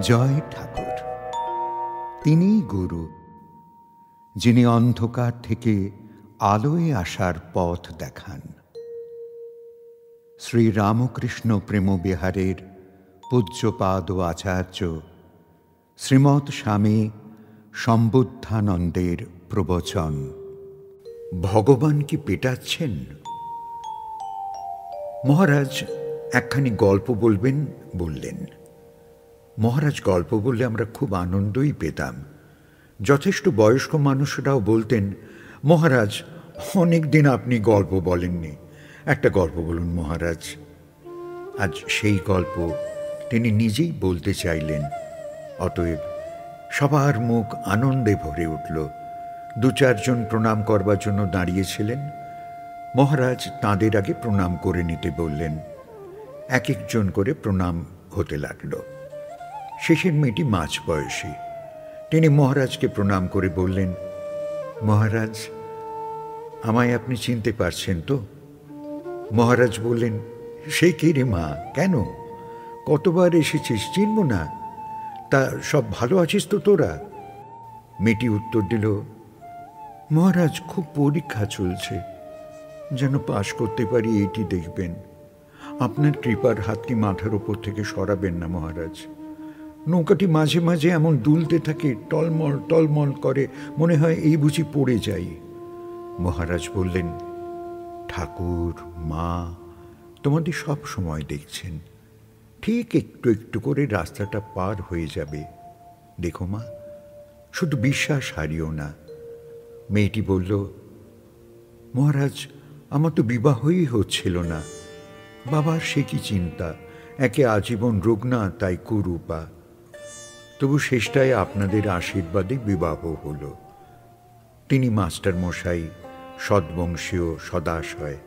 জয় ঠাকুর। তিনিই গুরু, যিনি অন্ধকার থেকে আলোয় আসার পথ দেখান। শ্রী রামকৃষ্ণ প্রেমবিহারের পূজ্যপাদ আচার্য শ্রীমৎ স্বামী সম্বুদ্ধানন্দের প্রবচন। ভগবান কি পেটাচ্ছেন? মহারাজ একখানি গল্প বলবেন বললেন। মহারাজ গল্প বললে আমরা খুব আনন্দই পেতাম। যথেষ্ট বয়স্ক মানুষরাও বলতেন, মহারাজ অনেক দিন আপনি গল্প বলেননি, একটা গল্প বলুন মহারাজ। আজ সেই গল্প তিনি নিজেই বলতে চাইলেন। অতএব সবার মুখ আনন্দে ভরে উঠল। দু চারজন প্রণাম করবার জন্য দাঁড়িয়েছিলেন। মহারাজ তাঁদের আগে প্রণাম করে নিতে বললেন। এক একজন করে প্রণাম হতে লাগল। শেষের মেয়েটি মাঝ বয়সী। তিনি মহারাজকে প্রণাম করে বললেন, মহারাজ আমায় আপনি চিনতে পারছেন তো? মহারাজ বললেন, সে কি রে মা, কেন? কতবার এসেছিস, চিনব না? তা সব ভালো আছিস তো তোরা? মেয়েটি উত্তর দিল, মহারাজ খুব পরীক্ষা চলছে, যেন পাশ করতে পারি এইটি দেখবেন। আপনার কৃপার হাতটি মাথার উপর থেকে সরাবেন না মহারাজ। নৌকাটি মাঝে মাঝে এমন দুলতে থাকে, টলমল টলমল করে, মনে হয় এই বুঝি পড়ে যাই। মহারাজ বললেন, ঠাকুর মা তোমাদের সব সময় দেখছেন, ঠিক একটু একটু করে রাস্তাটা পার হয়ে যাবে। দেখো মা, শুধু বিশ্বাস হারিও না। মেয়েটি বলল, মহারাজ আমার তো বিবাহই হচ্ছিল না। বাবার সে কি চিন্তা, একে আজীবন রুগ্না, তাই কুরূপা। তবু শেষটায় আপনাদের আশীর্বাদে বিবাহ হল। তিনি মাস্টার মশাই, সদ্বংশীয়, সদাশয়।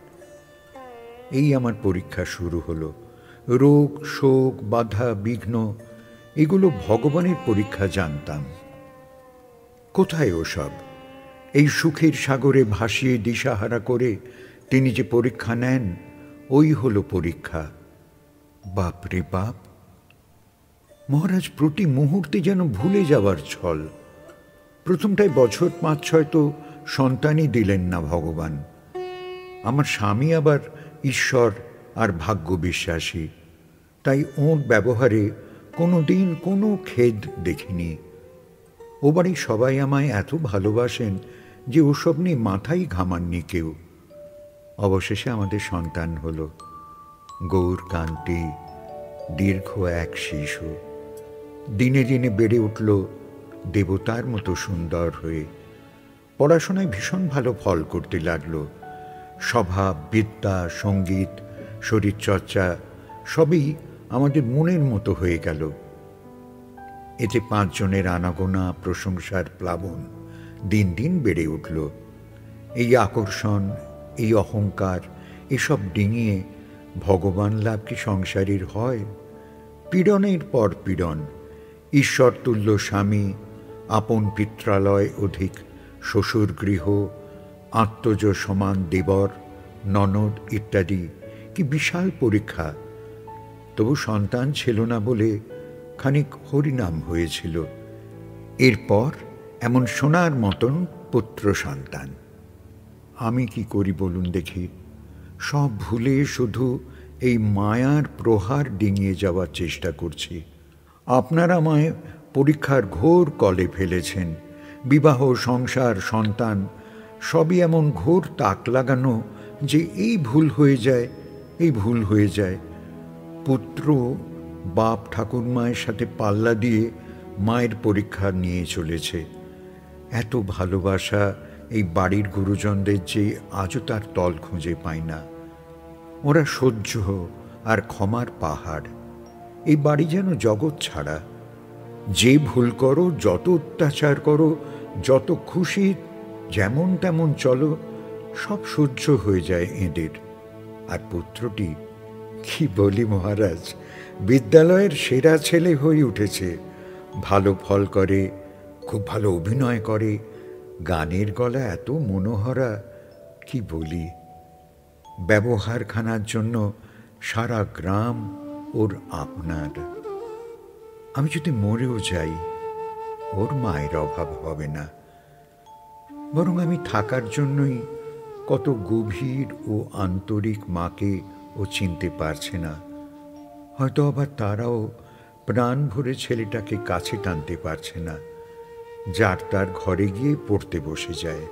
এই আমার পরীক্ষা শুরু হলো। রোগ, শোক, বাধা, বিঘ্ন, এগুলো ভগবানের পরীক্ষা জানতাম। কোথায় ওসব? এই সুখের সাগরে ভাসিয়ে দিশাহারা করে তিনি যে পরীক্ষা নেন, ওই হলো পরীক্ষা। বাপরে বাপ! মহারাজ প্রতি মুহূর্তে যেন ভুলে যাওয়ার ছল। প্রথমটায় বছর 5-6 তো সন্তানই দিলেন না ভগবান। আমার স্বামী আবার ঈশ্বর আর ভাগ্য বিশ্বাসী, তাই ওর ব্যবহারে কোনো দিন কোনো খেদ দেখিনি। ও বাড়ির সবাই আমায় এত ভালোবাসেন যে ওসব নিয়ে মাথাই ঘামাননি কেউ। অবশেষে আমাদের সন্তান হলো, গৌরকান্তি, দীর্ঘ এক শিশু। দিনে দিনে বেড়ে উঠল দেবতার মতো সুন্দর হয়ে। পড়াশোনায় ভীষণ ভালো ফল করতে লাগল। স্বভাব, বিদ্যা, সঙ্গীত, শরীরচর্চা সবই আমাদের মনের মতো হয়ে গেল। এতে 5 জনের আনাগোনা, প্রশংসার প্লাবন দিন দিন বেড়ে উঠল। এই আকর্ষণ, এই অহংকার, এসব ডিঙিয়ে ভগবান লাভ কি সংসারীর হয়? পীড়নের পর পীড়ন, ঈশ্বরতুল্য স্বামী, আপন পিত্রালয় অধিক শ্বশুর গৃহ, আত্মজ সমান দেবর, ননদ ইত্যাদি, কি বিশাল পরীক্ষা। তবু সন্তান ছিল না বলে খানিক হরিনাম হয়েছিল। এরপর এমন সোনার মতন পুত্র সন্তান। আমি কি করি বলুন দেখি? সব ভুলে শুধু এই মায়ার প্রহার ডিঙিয়ে যাওয়ার চেষ্টা করছি। আপনারা আমায় পরীক্ষার ঘোর কলে ফেলেছেন। বিবাহ, সংসার, সন্তান সবই এমন ঘোর তাক লাগানো যে এই ভুল হয়ে যায়, এই ভুল হয়ে যায়। পুত্র বাপ ঠাকুরমায়ের সাথে পাল্লা দিয়ে মায়ের পরীক্ষা নিয়ে চলেছে। এত ভালোবাসা এই বাড়ির গুরুজনদের যে আজও তার তল খুঁজে পায় না। ওরা সহ্য আর ক্ষমার পাহাড়। এই বাড়ি যেন জগৎ ছাড়া। যে ভুল করো, যত অত্যাচার করো, যত খুশি যেমন তেমন চলো, সব সহ্য হয়ে যায় এদের। আর পুত্রটি, কি বলি মহারাজ, বিদ্যালয়ের সেরা ছেলে হয়ে উঠেছে। ভালো ফল করে, খুব ভালো অভিনয় করে, গানের গলা এত মনোহরা, কি বলি। ব্যবহারখানার জন্য সারা গ্রাম ওর আপনার। আমি যদি মরেও যাই, ওর মায়ের অভাব হবে না। বরং আমি থাকার জন্যই কত গভীর ও আন্তরিক মাকে ও চিনতে পারছে না। হয়তো আবার তারাও প্রাণ ভরে ছেলেটাকে কাছে টানতে পারছে না। যার তার ঘরে গিয়ে পড়তে বসে যায়,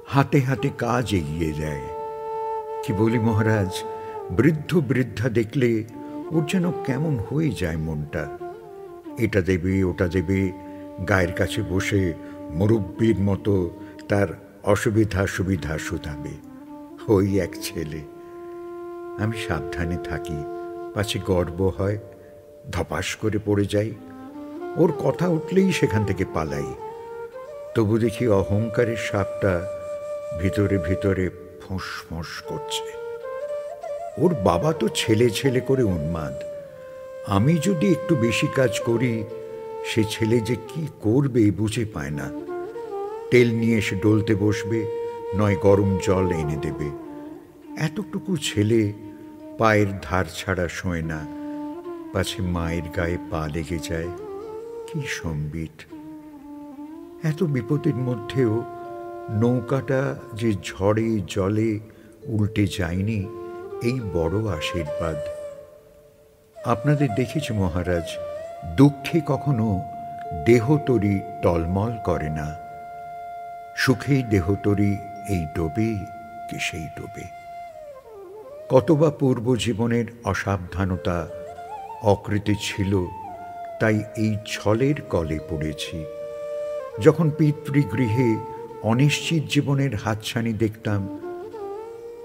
হাতে হাতে কাজ এগিয়ে যায়। কি বলি মহারাজ, বৃদ্ধ বৃদ্ধা দেখলে ওর যেন কেমন হয়ে যায় মনটা। এটা দেবে ওটা দেবে, গায়ের কাছে বসে মুরব্বির মতো তার অসুবিধা সুবিধা শুধাবে। ওই এক ছেলে। আমি সাবধানে থাকি, পাছে গর্ব হয়, ধপাস করে পড়ে যাই। ওর কথা উঠলেই সেখান থেকে পালাই। তবু দেখি অহংকারের সাপটা ভিতরে ভিতরে ফোঁস ফোঁস করছে। ওর বাবা তো ছেলে ছেলে করে উন্মাদ। আমি যদি একটু বেশি কাজ করি, সে ছেলে যে কি করবে বুঝে পায় না। তেল নিয়ে এসে ডলতে বসবে, নয় গরম জল এনে দেবে। এতটুকু ছেলে পায়ের ধার ছাড়া শোয় না, পাছে মায়ের গায়ে পা লেগে যায়। কি সম্বিত! এত বিপদের মধ্যেও নৌকাটা যে ঝড়ে জলে উল্টে যায়নি, এই বড় আশীর্বাদ। আপনাদের দেখেছি মহারাজ, দুঃখে কখনো দেহতরি টলমল করে না। সুখেই দেহতরি এই ডোবে কি সেই ডোবে। কতবা পূর্ব জীবনের অসাবধানতা অকৃতি ছিল, তাই এই ছলের কলে পড়েছি। যখন পিতৃগৃহে অনিশ্চিত জীবনের হাতছানি দেখতাম,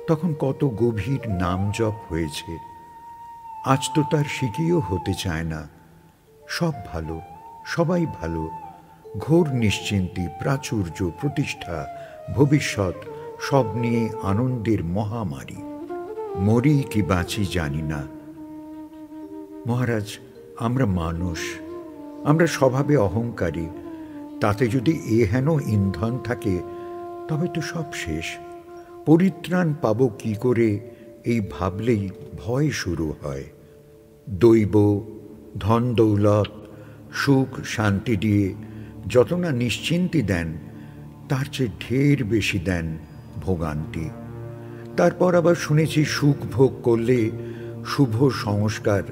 তখন কত গভীর নাম জপ হয়েছে। আজ তো তার শিখিও হতে চায় না। সব ভালো, সবাই ভালো, ঘোর নিশ্চিন্তি, প্রাচুর্য, প্রতিষ্ঠা, ভবিষ্যৎ সব নিয়ে আনন্দের মহামারী। মরি কি বাঁচি জানি না। মহারাজ, আমরা মানুষ, আমরা স্বভাবে অহংকারী। তাতে যদি এহেন ইন্ধন থাকে, তবে তো সব শেষ। পরিত্রাণ পাব কি করে, এই ভাবলেই ভয় শুরু হয়। দৈব, ধন দৌলত, সুখ শান্তি দিয়ে যত না নিশ্চিন্তি দেন, তার চেয়ে ঢের বেশি দেন ভোগান্তি। তারপর আবার শুনেছি সুখ ভোগ করলে শুভ সংস্কার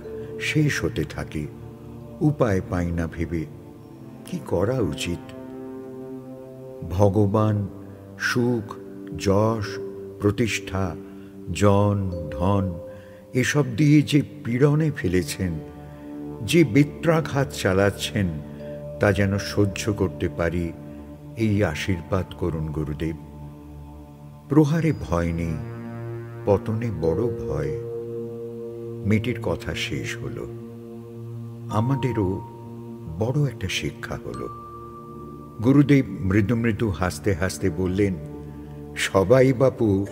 শেষ হতে থাকে। উপায় পাই না ভেবে কি করা উচিত। ভগবান সুখ, যশ, প্রতিষ্ঠা, জন, ধন এসব দিয়ে যে পীড়নে ফেলেছেন, যে বেত্রাঘাত চালাচ্ছেন, তা যেন সহ্য করতে পারি, এই আশীর্বাদ করুন গুরুদেব। প্রহারে ভয় নেই, পতনে বড় ভয়। মেয়েটির কথা শেষ হলো। আমাদেরও বড় একটা শিক্ষা হলো। গুরুদেব মৃদু মৃদু হাসতে হাসতে বললেন, সবাই বাপু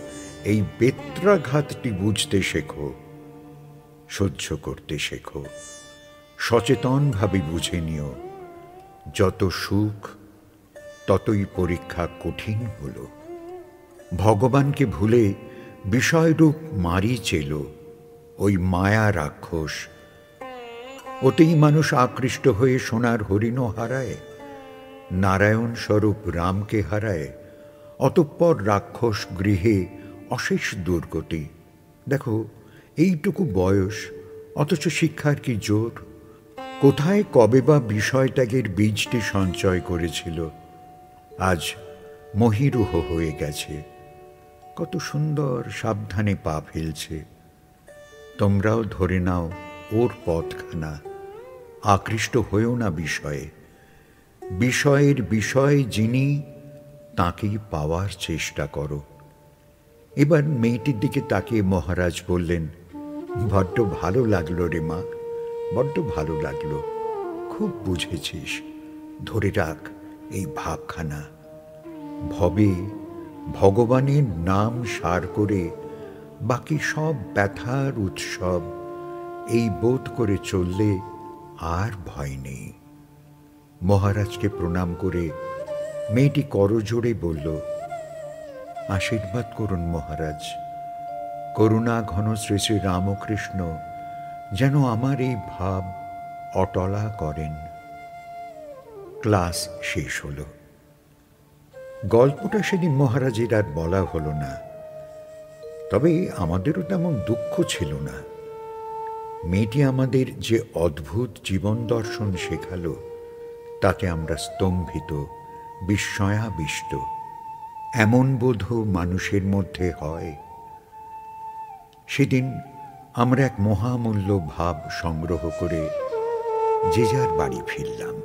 এই বেত্রাঘাতটি বুঝতে শেখো, সহ্য করতে শেখো, সচেতনভাবে বুঝে নিও। যত সুখ ততই পরীক্ষা কঠিন হল। ভগবানকে ভুলে বিষয়রূপ মারিচ এলো, ওই মায়া রাক্ষস। ওতেই মানুষ আকৃষ্ট হয়ে সোনার হরিণও হারায়, নারায়ণ স্বরূপ রামকে হারায়। অতঃপর রাক্ষস গৃহে অশেষ দুর্গতি। দেখো, এইটুকু বয়স, অথচ শিক্ষার কি জোর। কোথায় কবে বা বিষয় ত্যাগের বীজটি সঞ্চয় করেছিল, আজ মহীরুহ হয়ে গেছে। কত সুন্দর সাবধানে পা ফেলছে। তোমরাও ধরে নাও ওর পথখানা। আকৃষ্ট হয়েও না বিষয়ে। বিষয়ের বিষয় যিনি, তাঁকেই পাওয়ার চেষ্টা করো। এবার মেয়েটির দিকে তাকিয়ে মহারাজ বললেন, বড্ড ভালো লাগলো রে মা, বড্ড ভালো লাগলো। খুব বুঝেছিস। ধরে রাখ এই ভাবখানা। ভবে ভগবানের নাম সার করে বাকি সব ব্যথার উৎসব এই বোধ করে চললে আর ভয় নেই। মহারাজকে প্রণাম করে মেয়েটি করজোড়ে বলল, আশীর্বাদ করুন মহারাজ। করুণা ঘন শ্রী শ্রী রামকৃষ্ণ যেন আমার এই ভাব অটলা করেন। ক্লাস শেষ হল। গল্পটা সেদিন মহারাজের আর বলা হলো না, তবে আমাদেরও তেমন দুঃখ ছিল না। মেয়েটি আমাদের যে অদ্ভুত জীবন দর্শন শেখালো, তাতে আমরা স্তম্ভিত, বিস্ময়াবিষ্ট। এমন বোধ মানুষের মধ্যে হয়। সেদিন আমরা এক মহামূল্য ভাব সংগ্রহ করে যে যার বাড়ি ফিরলাম।